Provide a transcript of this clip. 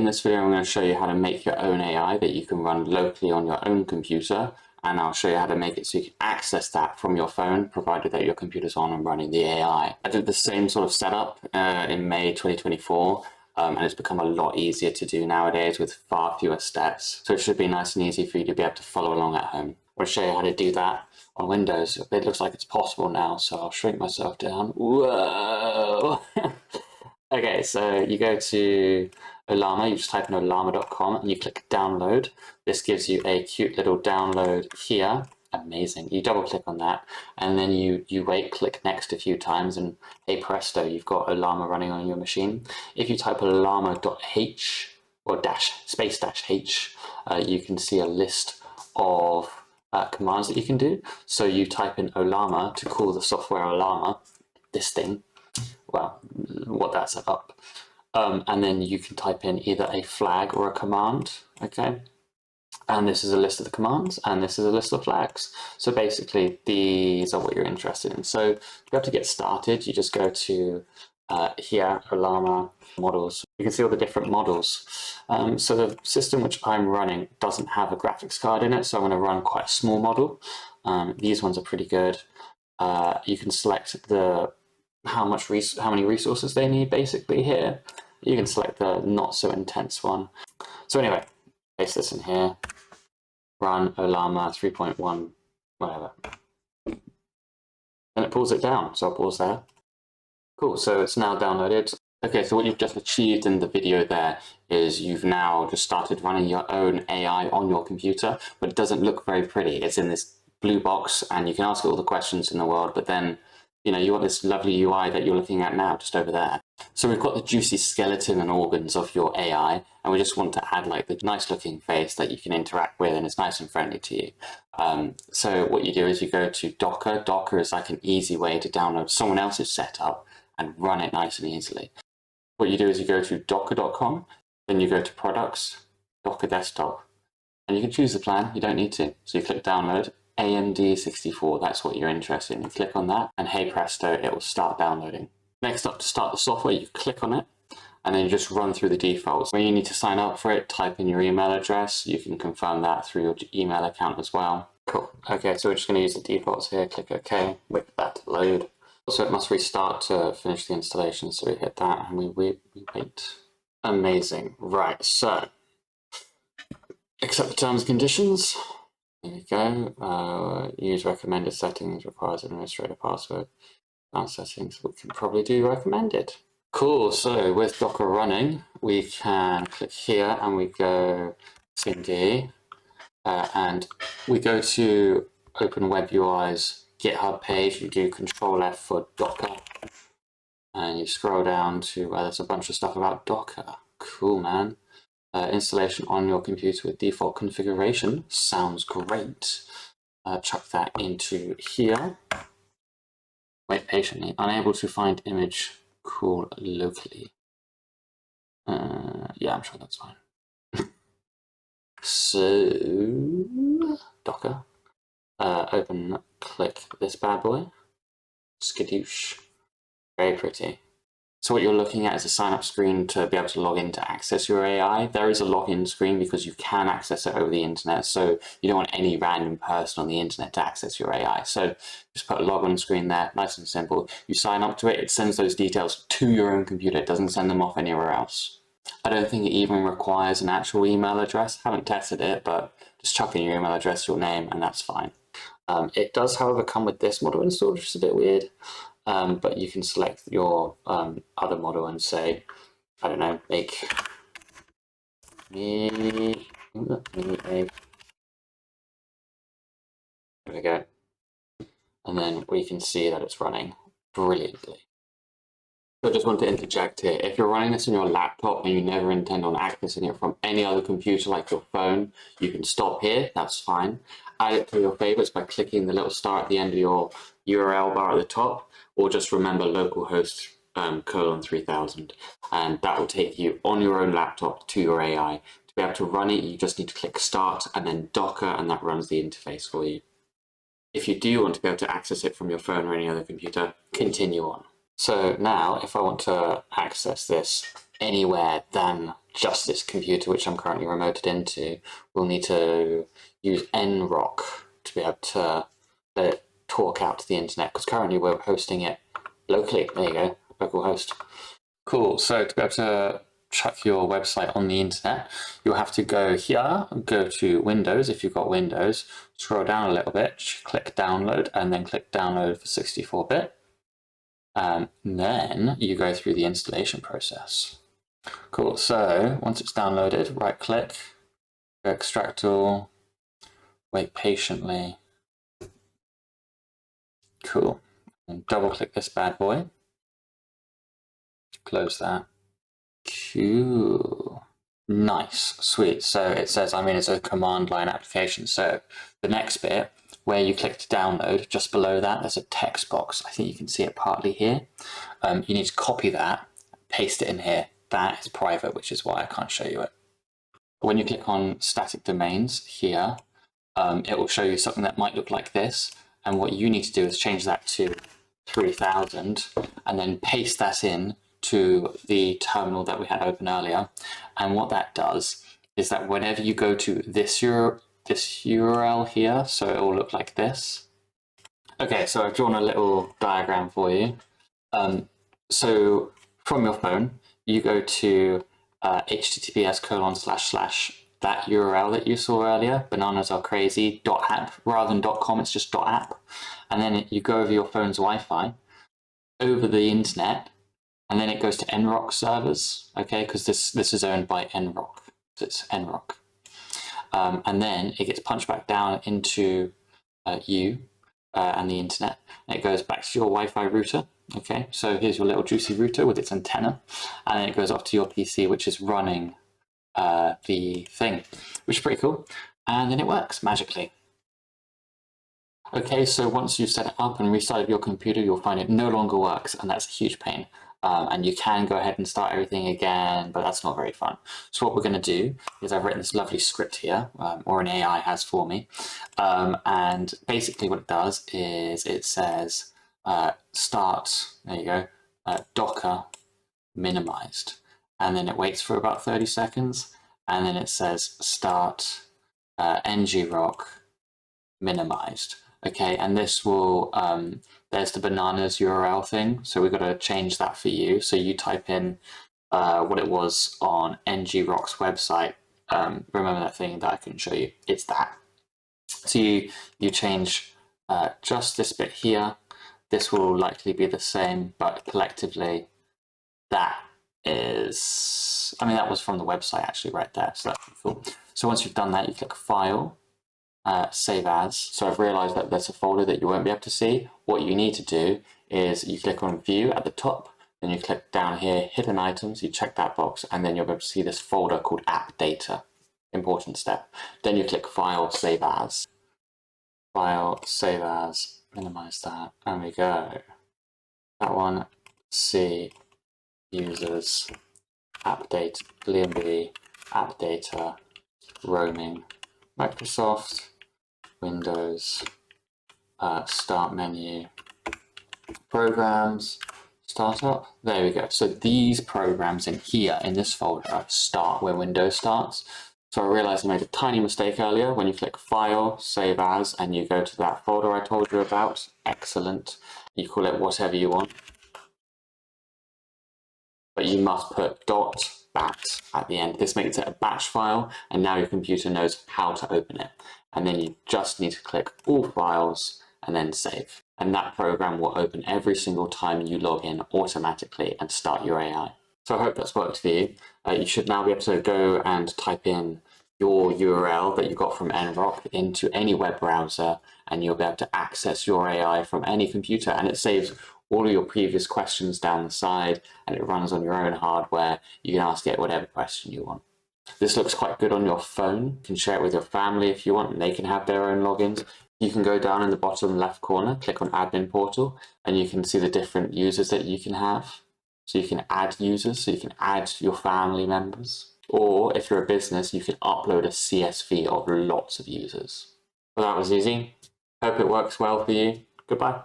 in this video, I'm going to show you how to make your own AI that you can run locally on your own computer, and I'll show you how to make it so you can access that from your phone, provided that your computer's on and running the AI. I did the same sort of setup in May 2024, and it's become a lot easier to do nowadays with far fewer steps. So it should be nice and easy for you to be able to follow along at home. I'll show you how to do that on Windows. It looks like it's possible now, so I'll shrink myself down. Whoa! Okay, so you go to Ollama, you just type in ollama.com and you click download. This gives you a cute little download here. Amazing. You double click on that and then you wait, click next a few times, and hey presto, you've got Ollama running on your machine. If you type ollama.h or --h, you can see a list of commands that you can do. So you type in Ollama to call the software Ollama, this thing. Well, what that set up. And then you can type in either a flag or a command, okay? And this is a list of the commands, and this is a list of flags. So basically, these are what you're interested in. So to be able to get started, you just go to here, Ollama models. You can see all the different models. So the system which I'm running doesn't have a graphics card in it, so I'm going to run quite a small model. These ones are pretty good. You can select the how many resources they need basically here. You can select the not so intense one. So anyway, paste this in here, run Ollama 3.1, whatever. And it pulls it down, so I'll pause there. Cool, so it's now downloaded. Okay, so what you've just achieved in the video there is you've now just started running your own AI on your computer, but it doesn't look very pretty. It's in this blue box and you can ask it all the questions in the world, but then you want this lovely UI that you're looking at now, just over there. So we've got the juicy skeleton and organs of your AI, and we just want to add like the nice looking face that you can interact with and it's nice and friendly to you. So what you do is you go to Docker. Docker is like an easy way to download someone else's setup and run it nice and easily. What you do is you go to docker.com, then you go to products, Docker desktop, and you can choose the plan, you don't need to. So you click download. AMD64, that's what you're interested in. You click on that and hey presto, it will start downloading. Next up, to start the software, you click on it and then you just run through the defaults. When you need to sign up for it, type in your email address. You can confirm that through your email account as well. Cool. Okay, so we're just going to use the defaults here. Click OK, wait for that to load. So it must restart to finish the installation, so we hit that and we wait. Amazing. Right, so accept the terms and conditions. There we go. Use recommended settings, requires administrator password. Advanced settings, we can probably do recommended. Cool, so with Docker running, we can click here and we go CMD and we go to Open Web UI's GitHub page. You do Control F for Docker and you scroll down to where there's a bunch of stuff about Docker. Cool, man. Installation on your computer with default configuration. Sounds great. Chuck that into here. Wait patiently. Unable to find image. Cool locally. Yeah, I'm sure that's fine. So, Docker. Open, click this bad boy. Skadoosh. Very pretty. So what you're looking at is a sign-up screen to be able to log in to access your AI. There is a login screen because you can access it over the internet, so you don't want any random person on the internet to access your AI. So just put a login screen there, nice and simple. You sign up to it, it sends those details to your own computer. It doesn't send them off anywhere else. I don't think it even requires an actual email address. I haven't tested it, but just chuck in your email address, your name, and that's fine. It does, however, come with this model installed, which is a bit weird. But you can select your other model and say, I don't know, make me a. There we go. And then we can see that it's running brilliantly. So I just want to interject here. If you're running this on your laptop and you never intend on accessing it from any other computer like your phone, you can stop here, that's fine. Add it to your favorites by clicking the little star at the end of your URL bar at the top, or just remember localhost :3000, and that will take you on your own laptop to your AI. To be able to run it, you just need to click start and then Docker, and that runs the interface for you. If you do want to be able to access it from your phone or any other computer, continue on. So now if I want to access this anywhere than just this computer, which I'm currently remoted into, we'll need to use nrock to be able to let it talk out to the internet, because currently we're hosting it locally. There you go, local host. Cool, so to be able to check your website on the internet, you'll have to go here, go to Windows if you've got Windows, scroll down a little bit, click download, and then click download for 64-bit. And then you go through the installation process. Cool, so once it's downloaded, right click, go extract all, wait patiently. Cool, and double click this bad boy, close that. Cool. Nice, sweet. So it says, it's a command line application. So the next bit, where you click to download, just below that, there's a text box. I think you can see it partly here. You need to copy that, paste it in here. That is private, which is why I can't show you it. When you click on static domains here, it will show you something that might look like this. And what you need to do is change that to 3000 and then paste that in to the terminal that we had open earlier. And what that does is that whenever you go to this URL here, so it will look like this. Okay, so I've drawn a little diagram for you. So from your phone, you go to https:// that URL that you saw earlier, bananasarecrazy.app, rather than .com, it's just .app. And then you go over your phone's Wi-Fi, over the internet, and then it goes to nrock servers, okay, because this is owned by nrock, so it's nrock. And then it gets punched back down into you and the internet, and it goes back to your Wi-Fi router, okay, so here's your little juicy router with its antenna, and then it goes off to your PC, which is running the thing, which is pretty cool, and then it works magically. Okay, so once you've set it up and restarted your computer, you'll find it no longer works, and that's a huge pain. And you can go ahead and start everything again, but that's not very fun. So what we're going to do is I've written this lovely script here, or an AI has for me, and basically what it does is it says start, there you go, Docker minimized, and then it waits for about 30 seconds, and then it says start ngrock minimized. Okay, and this will, there's the bananas URL thing, so we've got to change that for you. So you type in what it was on ngrock's website. Remember that thing that I couldn't show you? It's that. So you change just this bit here. This will likely be the same, but collectively that is, that was from the website actually right there, so that's cool. So once you've done that, you click File, Save As. So I've realized that there's a folder that you won't be able to see. What you need to do is you click on View at the top, then you click down here, Hidden Items, you check that box, and then you'll be able to see this folder called App Data. Important step. Then you click File, Save As. File, Save As, minimize that, and we go. That one, C, Users, App Data, BLB, App Data, Roaming, Microsoft, Windows, Start Menu, Programs, Startup. There we go. So these programs in here, in this folder, start where Windows starts. So I realized I made a tiny mistake earlier. When you click File, Save As, and you go to that folder I told you about, excellent. You call it whatever you want. But you must put .bat at the end. This makes it a batch file, and now your computer knows how to open it. And then you just need to click All Files and then Save. And that program will open every single time you log in automatically and start your AI. So I hope that's worked for you. You should now be able to go and type in your URL that you got from nrock into any web browser, and you'll be able to access your AI from any computer, and it saves all of your previous questions down the side, and it runs on your own hardware. You can ask it whatever question you want. This looks quite good on your phone. You can share it with your family if you want, and they can have their own logins. You can go down in the bottom left corner, click on Admin Portal, and you can see the different users that you can have. So you can add users, so you can add your family members. Or if you're a business, you can upload a CSV of lots of users. Well, that was easy. Hope it works well for you. Goodbye.